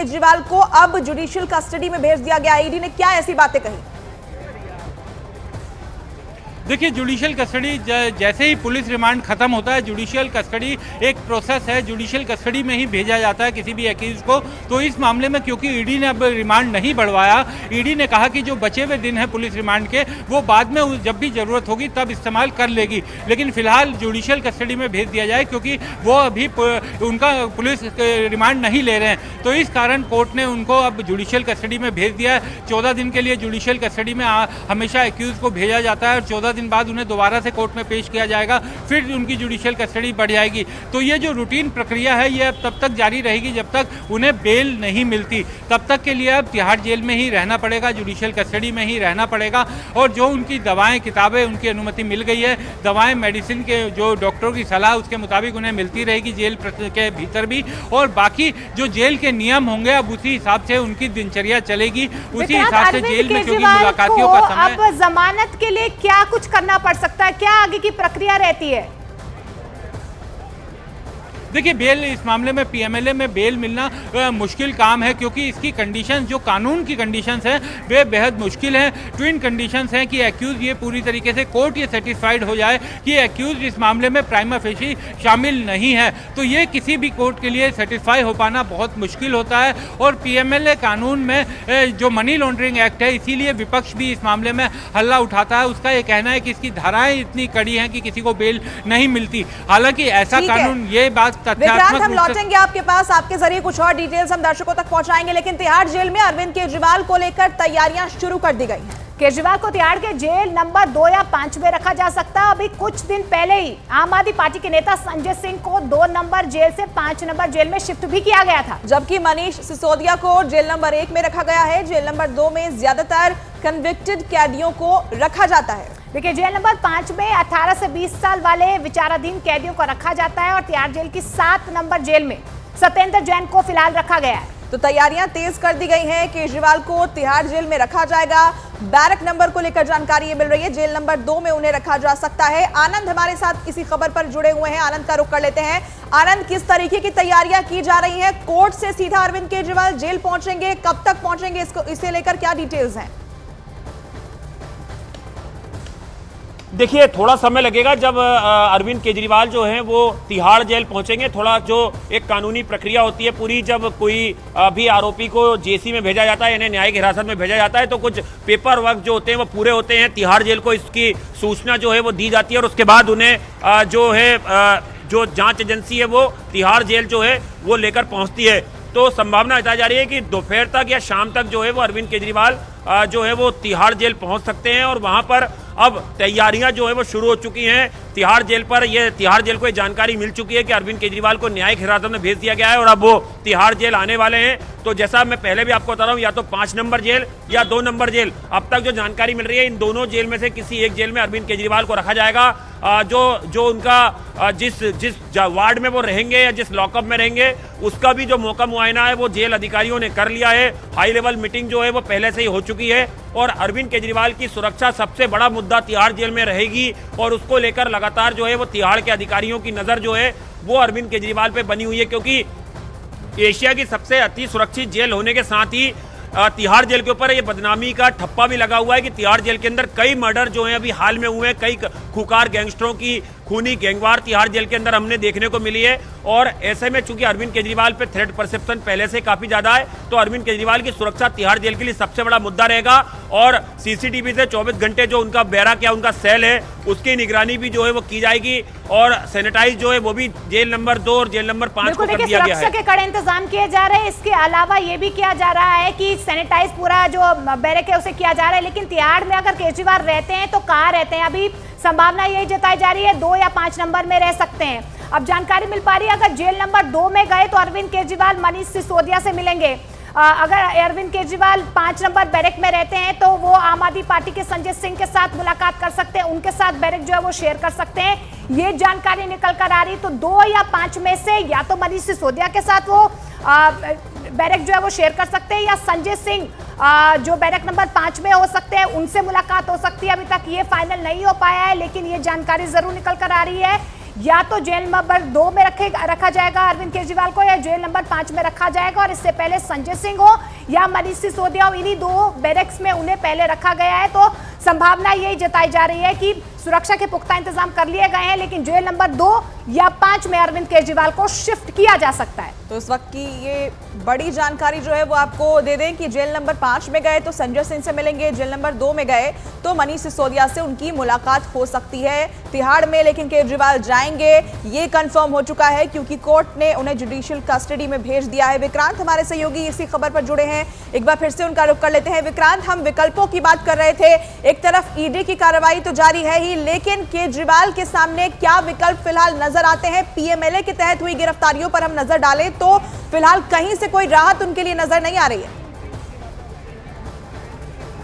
केजरीवाल को अब judicial custody में भेज दिया गया। ईडी ने क्या ऐसी बातें कही? देखिए, जुडिशियल कस्टडी जैसे ही पुलिस रिमांड खत्म होता है, जुडिशियल कस्टडी एक प्रोसेस है, जुडिशियल कस्टडी में ही भेजा जाता है किसी भी एक्यूज को। तो इस मामले में क्योंकि ईडी ने अब रिमांड नहीं बढ़वाया, ईडी ने कहा कि जो बचे हुए दिन हैं पुलिस रिमांड के वो बाद में जब भी जरूरत होगी तब इस्तेमाल कर लेगी, लेकिन फिलहाल जुडिशियल कस्टडी में भेज दिया जाए क्योंकि वो अभी उनका पुलिस रिमांड नहीं ले रहे हैं। तो इस कारण कोर्ट ने उनको अब जुडिशियल कस्टडी में भेज दिया है। 14 दिन के लिए जुडिशियल कस्टडी में हमेशा एक्यूज को भेजा जाता है और 14 दिन बाद उन्हें दोबारा से कोर्ट में पेश किया जाएगा, फिर उनकी जुडिशियल कस्टडी बढ़ जाएगी। तो ये जो रूटीन प्रक्रिया है ये अब तब तक जारी रहेगी जब तक उन्हें बेल नहीं मिलती। तब तक के लिए अब तिहाड़ जेल में ही रहना पड़ेगा, जुडिशियल कस्टडी में ही रहना पड़ेगा। और जो उनकी दवाएं, किताबें, उनकी अनुमति मिल गई है, दवाएं, मेडिसिन के जो डॉक्टरों की सलाह उसके मुताबिक उन्हें मिलती रहेगी जेल के भीतर भी। और बाकी जो जेल के नियम होंगे अब उसी हिसाब से उनकी दिनचर्या चलेगी, उसी हिसाब से जेल में, क्योंकि मुलाकातियों का समय। अब जमानत के लिए क्या कुछ करना पड़ सकता है, क्या आगे की प्रक्रिया रहती है? देखिए, बेल इस मामले में पीएमएलए में बेल मिलना मुश्किल काम है क्योंकि इसकी कंडीशंस, जो कानून की कंडीशंस हैं वे बेहद मुश्किल हैं। ट्विन कंडीशंस हैं कि एक्यूज ये पूरी तरीके से कोर्ट ये सेटिस्फाइड हो जाए कि एक्यूज इस मामले में प्राइमा फेशी शामिल नहीं है, तो ये किसी भी कोर्ट के लिए सेटिस्फाई हो पाना बहुत मुश्किल होता है। और पीएमएलए कानून में जो मनी लॉन्ड्रिंग एक्ट है, इसीलिए विपक्ष भी इस मामले में हल्ला उठाता है। उसका ये कहना है कि इसकी धाराएं इतनी कड़ी हैं कि किसी को बेल नहीं मिलती। हालांकि ऐसा कानून, ये बात विक्रांत, हम लौटेंगे आपके पास, आपके जरिए कुछ और डिटेल्स हम दर्शकों तक पहुंचाएंगे। लेकिन तिहाड़ जेल में अरविंद केजरीवाल को लेकर तैयारियां शुरू कर दी गई हैं। केजरीवाल को तिहाड़ के जेल नंबर 2 या 5 में रखा जा सकता है। अभी कुछ दिन पहले ही आम आदमी पार्टी के नेता संजय सिंह को 2 नंबर जेल से 5 नंबर जेल में शिफ्ट भी किया गया था, जबकि मनीष सिसोदिया को जेल नंबर 1 में रखा गया है। जेल नंबर 2 में ज्यादातर कन्विक्टेड कैदियों को रखा जाता है। देखिए, जेल नंबर 5 में 18 से 20 साल वाले विचाराधीन कैदियों को रखा जाता है और तिहाड़ जेल की 7 नंबर जेल में सत्येंद्र जैन को फिलहाल रखा गया है। तो तैयारियां तेज कर दी गई हैं। केजरीवाल को तिहाड़ जेल में रखा जाएगा। बैरक नंबर को लेकर जानकारी ये मिल रही है, जेल नंबर 2 में उन्हें रखा जा सकता है। आनंद हमारे साथ इसी खबर पर जुड़े हुए हैं, आनंद का रुख कर लेते हैं। आनंद, किस तरीके की तैयारियां की जा रही हैं? कोर्ट से सीधा अरविंद केजरीवाल जेल पहुंचेंगे, कब तक पहुंचेंगे, इसे लेकर क्या डिटेल्स हैं? देखिए, थोड़ा समय लगेगा जब अरविंद केजरीवाल जो हैं वो तिहाड़ जेल पहुंचेंगे। थोड़ा जो एक कानूनी प्रक्रिया होती है पूरी, जब कोई भी आरोपी को जेसी में भेजा जाता है, यानी न्यायिक हिरासत में भेजा जाता है, तो कुछ पेपर वर्क जो होते हैं वो पूरे होते हैं। तिहाड़ जेल को इसकी सूचना जो है वो दी जाती है और उसके बाद उन्हें जो है जो जांच एजेंसी है वो तिहाड़ जेल जो है वो लेकर पहुंचती है। तो संभावना बताई जा रही है कि दोपहर तक या शाम तक जो है वो अरविंद केजरीवाल जो है वो तिहाड़ जेल पहुंच सकते हैं। और वहां पर अब तैयारियां जो है वो शुरू हो चुकी हैं। तिहाड़ जेल पर तिहाड़ जेल को ये जानकारी मिल चुकी है कि अरविंद केजरीवाल को न्यायिक हिरासत में भेज दिया गया है और अब वो तिहाड़ जेल आने वाले हैं। तो जैसा मैं पहले भी आपको बता रहा हूँ, या तो 5 नंबर जेल या 2 नंबर जेल, अब तक जो जानकारी मिल रही है इन दोनों जेल में से किसी एक जेल में अरविंद केजरीवाल को रखा जाएगा। जो उनका जिस वार्ड में वो रहेंगे या जिस लॉकअप में रहेंगे उसका भी जो मौका मुआयना है वो जेल अधिकारियों ने कर लिया है। हाई लेवल मीटिंग जो है वो पहले से ही हो चुकी है और अरविंद केजरीवाल की सुरक्षा सबसे बड़ा मुद्दा तिहाड़ जेल में रहेगी और उसको लेकर लगातार जो है वो तिहाड़ के अधिकारियों की नजर जो है वो अरविंद केजरीवाल पे बनी हुई है, क्योंकि एशिया की सबसे अति सुरक्षित जेल होने के साथ ही तिहाड़ जेल के ऊपर ये बदनामी का ठप्पा भी लगा हुआ है कि तिहाड़ जेल के अंदर कई मर्डर जो हैं अभी हाल में हुए हैं, कई खुकार गैंगस्टरों की खूनी गैंगवार तिहाड़ जेल के अंदर हमने देखने को मिली है। और ऐसे में चूंकि अरविंद केजरीवाल पे थ्रेट परसेप्शन पहले से काफी ज्यादा है, तो अरविंद केजरीवाल की सुरक्षा तिहाड़ जेल के लिए सबसे बड़ा मुद्दा रहेगा। और सीसीटीवी से 24 घंटे जो उनका बैरक या उनका सेल है उसकी निगरानी भी जो है वो की जाएगी और सैनिटाइज जो है वो भी जेल नंबर 2 और जेल नंबर 5 को कर दिया गया है। सुरक्षा के कड़े इंतजाम किए जा रहे हैं। इसके अलावा ये भी किया जा रहा है कि सैनिटाइज पूरा जो बैरक है उसे किया जा रहा है। लेकिन तिहाड़ में अगर केजरीवाल रहते हैं तो कहाँ रहते हैं? अभी संभावना यही जताई जा रही है 2 या 5 नंबर में रह सकते हैं। अब जानकारी मिल पा रही है अगर जेल नंबर 2 में गए तो अरविंद केजरीवाल मनीष सिसोदिया से मिलेंगे। अगर अरविंद केजरीवाल 5 नंबर बैरक में रहते हैं तो वो आम आदमी पार्टी के संजय सिंह के साथ मुलाकात कर सकते हैं, उनके साथ बैरक जो है वो शेयर कर सकते हैं। ये जानकारी निकल कर आ रही, तो 2 या 5 में से या तो मनीष सिसोदिया के साथ वो बैरक जो है वो शेयर कर सकते हैं या संजय सिंह जो बैरक नंबर 5 में हो सकते हैं उनसे मुलाकात हो सकती है। अभी तक ये फाइनल नहीं हो पाया है, लेकिन ये जानकारी जरूर निकल कर आ रही है। या तो जेल नंबर 2 में रखा जाएगा अरविंद केजरीवाल को, या जेल नंबर 5 में रखा जाएगा। और इससे पहले संजय सिंह हो या मनीष सिसोदिया हो, इन्हीं 2 बैरक्स में उन्हें पहले रखा गया है। तो संभावना यही जताई जा रही है कि सुरक्षा के पुख्ता इंतजाम कर लिए गए हैं, लेकिन जेल नंबर 2 या 5 में अरविंद केजरीवाल को शिफ्ट किया जा सकता है। तो इस वक्त की ये बड़ी जानकारी जो है वो आपको दे दें कि जेल नंबर 5 में गए तो संजय सिंह से मिलेंगे, जेल नंबर 2 में गए तो मनीष सिसोदिया से उनकी मुलाकात हो सकती है तिहाड़ में। लेकिन केजरीवाल जाएंगे ये कंफर्म हो चुका है क्योंकि कोर्ट ने उन्हें जुडिशियल कस्टडी में भेज दिया है। विक्रांत हमारे सहयोगी इसी खबर पर जुड़े हैं, एक बार फिर से उनका रुख कर लेते हैं। विक्रांत, हम विकल्पों की बात कर रहे थे, एक तरफ ईडी की कार्रवाई तो जारी है ही, लेकिन केजरीवाल के सामने क्या विकल्प फिलहाल नजर आते हैं? पीएमएलए के तहत हुई गिरफ्तारियों पर हम नजर डालें तो फिलहाल कहीं से कोई राहत उनके लिए नजर नहीं आ रही है।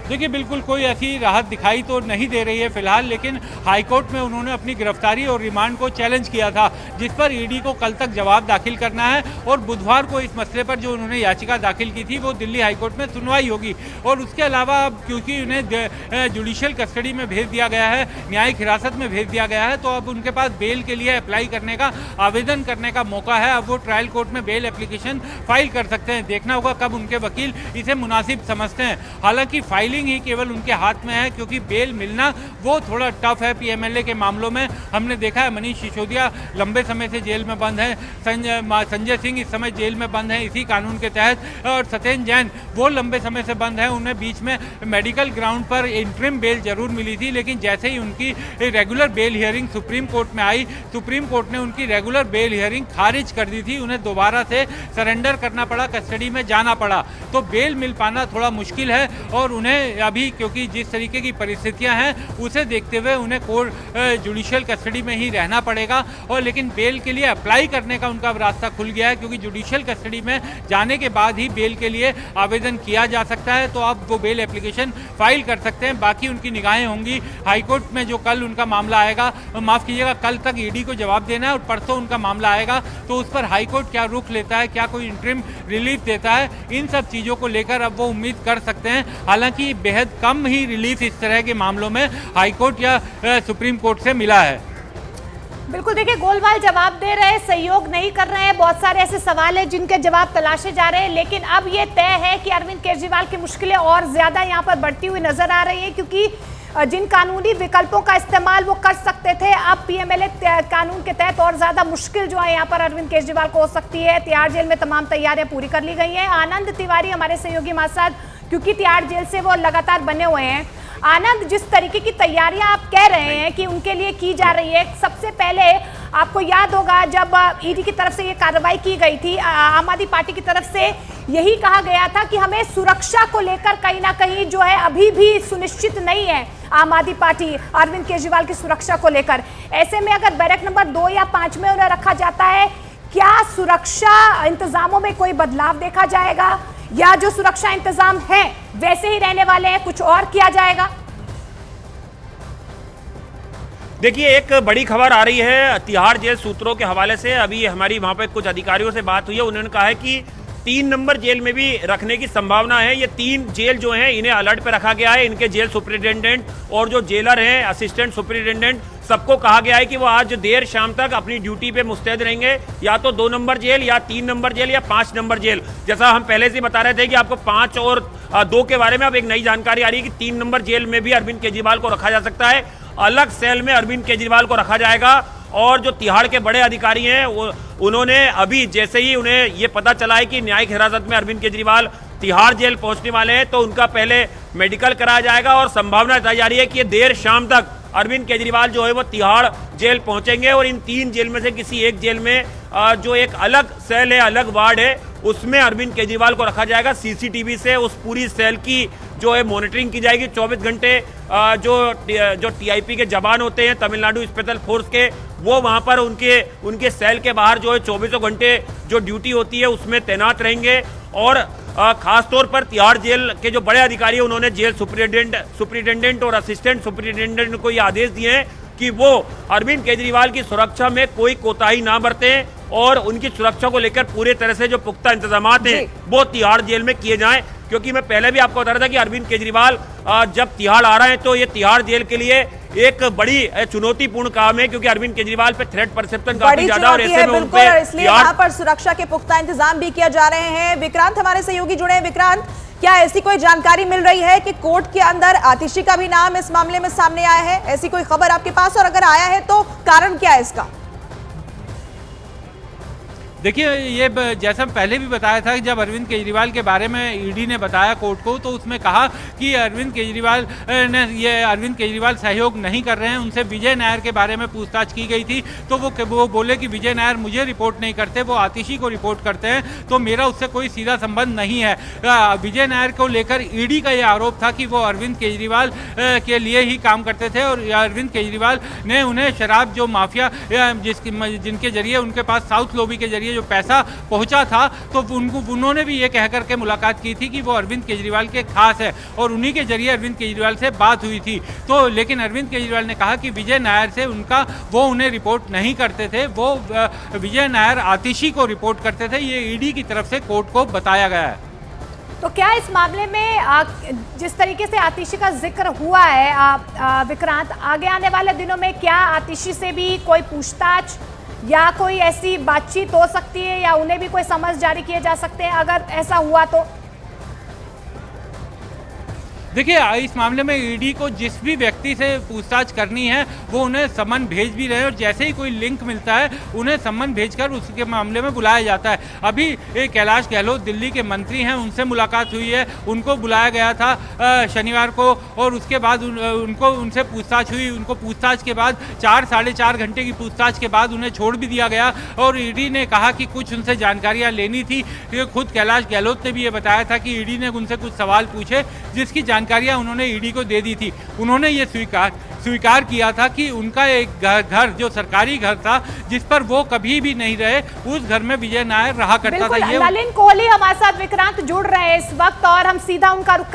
देखिए, बिल्कुल कोई ऐसी राहत दिखाई तो नहीं दे रही है फिलहाल, लेकिन हाईकोर्ट में उन्होंने अपनी गिरफ्तारी और रिमांड को चैलेंज किया था, जिस पर ईडी को कल तक जवाब दाखिल करना है और बुधवार को इस मसले पर जो उन्होंने याचिका दाखिल की थी वो दिल्ली हाईकोर्ट में सुनवाई होगी। और उसके अलावा क्योंकि उन्हें जुडिशियल कस्टडी में भेज दिया गया है, न्यायिक हिरासत में भेज दिया गया है, तो अब उनके पास बेल के लिए अप्लाई करने का, आवेदन करने का मौका है। अब वो ट्रायल कोर्ट में बेल एप्लीकेशन फाइल कर सकते हैं। देखना होगा कब उनके वकील इसे मुनासिब समझते हैं। हालांकि फाइलिंग ही केवल उनके हाथ में है, क्योंकि बेल मिलना वो थोड़ा टफ है पीएमएलए के मामलों में। हमने देखा है मनीष सिसोदिया लंबे समय से जेल में बंद है, संजय सिंह इस समय जेल में बंद है इसी कानून के तहत, और सत्येंद्र जैन वो लंबे समय से बंद है। उन्हें बीच में मेडिकल ग्राउंड पर इंटरिम बेल जरूर मिली थी, लेकिन जैसे ही उनकी regular bail hearing supreme court में आई, सुप्रीम कोर्ट ने उनकी रेगुलर बेल हियरिंग खारिज कर दी थी। उन्हें दोबारा से सरेंडर करना पड़ा, कस्टडी में जाना पड़ा। तो बेल मिल पाना थोड़ा मुश्किल है, और उन्हें अभी क्योंकि जिस तरीके की परिस्थितियां हैं उसे देखते हुए उन्हें कोर्ट जुडिशियल कस्टडी में ही रहना पड़ेगा। और लेकिन बेल के लिए अप्लाई करने का उनका रास्ता खुल गया है, क्योंकि जुडिशियल कस्टडी में जाने के बाद ही बेल के लिए आवेदन किया जा सकता है। तो अब वो बेल एप्लीकेशन फाइल कर सकते हैं। बाकी उनकी निगाहें होंगी हाईकोर्ट में, जो कल उनका मामला आएगा, माफ कीजिएगा, कल तक ईडी को जवाब देना है और परसों उनका मामला आएगा, तो उस पर हाईकोर्ट क्या रुख लेता है, क्या कोई इंटरिम रिलीफ देता है, इन सब चीज़ों को लेकर अब वो उम्मीद कर सकते हैं। हालांकि बेहद कम ही रिलीफ इस तरह के मामलों में हाईकोर्ट या सुप्रीम कोर्ट से मिला है। बिल्कुल, देखिए गोलमाल जवाब दे रहे हैं, सहयोग नहीं कर रहे हैं, बहुत सारे ऐसे सवाल हैं जिनके जवाब तलाशे जा रहे हैं। लेकिन अब ये तय है कि अरविंद केजरीवाल की मुश्किलें और ज्यादा यहाँ पर बढ़ती हुई नजर आ रही है, क्योंकि जिन कानूनी विकल्पों का इस्तेमाल वो कर सकते थे, अब पीएमएलए कानून के तहत और ज्यादा मुश्किल जो है यहाँ पर अरविंद केजरीवाल को हो सकती है। तिहाड़ जेल में तमाम तैयारियां पूरी कर ली गई हैं। आनंद तिवारी हमारे सहयोगी हमारे साथ, क्योंकि तिहाड़ जेल से वो लगातार बने हुए हैं। आनंद, जिस तरीके की तैयारियां आप कह रहे हैं कि उनके लिए की जा रही है, सबसे पहले आपको याद होगा जब ईडी की तरफ से ये कार्रवाई की गई थी, आम आदमी पार्टी की तरफ से यही कहा गया था कि हमें सुरक्षा को लेकर कहीं ना कहीं जो है अभी भी सुनिश्चित नहीं है आम आदमी पार्टी अरविंद केजरीवाल की सुरक्षा को लेकर। ऐसे में अगर बैरक नंबर 2 या 5 में उन्हें रखा जाता है, क्या सुरक्षा इंतजामों में कोई बदलाव देखा जाएगा, या जो सुरक्षा इंतजाम है वैसे ही रहने वाले हैं, कुछ और किया जाएगा? देखिए, एक बड़ी खबर आ रही है तिहाड़ जेल सूत्रों के हवाले से। अभी हमारी वहां पे कुछ अधिकारियों से बात हुई है, उन्होंने कहा है कि 3 नंबर जेल में भी रखने की संभावना है। ये 3 जेल जो हैं इन्हें अलर्ट पे रखा गया है। इनके जेल सुपरिटेंडेंट और जो जेलर हैं, असिस्टेंट सुपरिटेंडेंट, सबको कहा गया है कि वो आज देर शाम तक अपनी ड्यूटी पे मुस्तैद रहेंगे, या तो 2 नंबर जेल या 3 नंबर जेल या 5 नंबर जेल। जैसा हम पहले से बता रहे थे कि आपको 5 और 2 के बारे में अब एक नई जानकारी आ रही है कि 3 नंबर जेल में भी अरविंद केजरीवाल को रखा जा सकता है। अलग सेल में अरविंद केजरीवाल को रखा जाएगा। और जो तिहाड़ के बड़े अधिकारी हैं उन्होंने अभी जैसे ही उन्हें ये पता चला है कि न्यायिक हिरासत में अरविंद केजरीवाल तिहाड़ जेल पहुंचने वाले हैं, तो उनका पहले मेडिकल कराया जाएगा। और संभावना बताई जा रही है कि देर शाम तक अरविंद केजरीवाल जो है वो तिहाड़ जेल पहुंचेंगे, और इन 3 जेल में से किसी एक जेल में जो एक अलग सेल है, अलग वार्ड है, उसमें अरविंद केजरीवाल को रखा जाएगा। सीसीटीवी से उस पूरी सेल की जो है मॉनिटरिंग की जाएगी। 24 घंटे जो टीआईपी के जवान होते हैं तमिलनाडु स्पेशल फोर्स के, वो वहां पर उनके सेल के बाहर जो है 24 घंटे जो ड्यूटी होती है उसमें तैनात रहेंगे। और खास तौर पर तिहाड़ जेल के जो बड़े अधिकारी हैं उन्होंने जेल सुपरिटेंडेंट और असिस्टेंट सुपरिटेंडेंट को ये आदेश दिए हैं कि वो अरविंद केजरीवाल की सुरक्षा में कोई कोताही ना बरतें और उनकी सुरक्षा को लेकर पूरे तरह से जो पुख्ता इंतजाम हैं वो तिहाड़ जेल में किए जाएं। क्योंकि मैं पहले भी आपको बता रहा था कि अरविंद केजरीवाल जब तिहाड़ आ रहे हैं तो ये तिहाड़ जेल के लिए एक बड़ी चुनौतीपूर्ण काम है, क्योंकि अरविंद केजरीवाल पे थ्रेट परसेप्शन काफी बड़ी ज्यादा और चुनौती ऐसे है में उन बिल्कुल, पे और इसलिए वहां पर सुरक्षा के पुख्ता इंतजाम भी किए जा रहे हैं। विक्रांत हमारे सहयोगी जुड़े हैं। विक्रांत, क्या ऐसी कोई जानकारी मिल रही है कि कोर्ट के अंदर आतिशी का भी नाम इस मामले में सामने आया है? ऐसी कोई खबर आपके पास, और अगर आया है तो कारण क्या है इसका? देखिए, ये जैसा पहले भी बताया था कि जब अरविंद केजरीवाल के बारे में ईडी ने बताया कोर्ट को, तो उसमें कहा कि अरविंद केजरीवाल सहयोग नहीं कर रहे हैं। उनसे विजय नायर के बारे में पूछताछ की गई थी, तो वो बोले कि विजय नायर मुझे रिपोर्ट नहीं करते, वो आतिशी को रिपोर्ट करते हैं, तो मेरा उससे कोई सीधा संबंध नहीं है। विजय नायर को लेकर ईडी का ये आरोप था कि वो अरविंद केजरीवाल के लिए ही काम करते थे, और अरविंद केजरीवाल ने उन्हें शराब जो माफिया जिनके जरिए उनके पास साउथ लॉबी के जरिए जो पैसा पहुंचा था, तो उन्होंने भी ये कह करके मुलाकात की थी कि वो अरविंद केजरीवाल के खास है, और उन्हीं के जरिए अरविंद केजरीवाल से बात हुई थी। तो लेकिन अरविंद केजरीवाल ने कहा कि विजय नायर से वो उन्हें रिपोर्ट नहीं करते थे, वो विजय नायर आतिशी को रिपोर्ट करते थे। ये ईडी की तरफ से कोर्ट को बताया गया है। तो क्या इस मामले में जिस तरीके से आतिशी का जिक्र हुआ है विक्रांत, आगे आने वाले दिनों में क्या आतिशी से भी कोई पूछताछ या कोई ऐसी बातचीत हो सकती है, या उन्हें भी कोई समझ जारी किए जा सकते हैं अगर ऐसा हुआ तो? देखिए, इस मामले में ईडी को जिस भी व्यक्ति से पूछताछ करनी है वो उन्हें सम्मन भेज भी रहे हैं, और जैसे ही कोई लिंक मिलता है उन्हें सम्मन भेजकर उसके मामले में बुलाया जाता है। अभी कैलाश गहलोत दिल्ली के मंत्री हैं, उनसे मुलाकात हुई है, उनको बुलाया गया था शनिवार को, और उसके बाद उनसे पूछताछ हुई। उनको पूछताछ के बाद 4 - 4.5 घंटे की पूछताछ के बाद उन्हें छोड़ भी दिया गया, और ईडी ने कहा कि कुछ उनसे जानकारियाँ लेनी थी। खुद कैलाश गहलोत ने भी ये बताया था कि ईडी ने उनसे कुछ सवाल पूछे, जिसकी जानकारियां उन्होंने ईडी को दे दी थी। उन्होंने ये स्वीकार किया था कि उनका एक घर जो सरकारी घर था, जिस पर वो कभी भी नहीं रहे, उस घर में विजय नायर रहा करता था। नलिन कोहली हमारे साथ विक्रांत जुड़ रहे हैं इस वक्त, और हम सीधा उनका रुख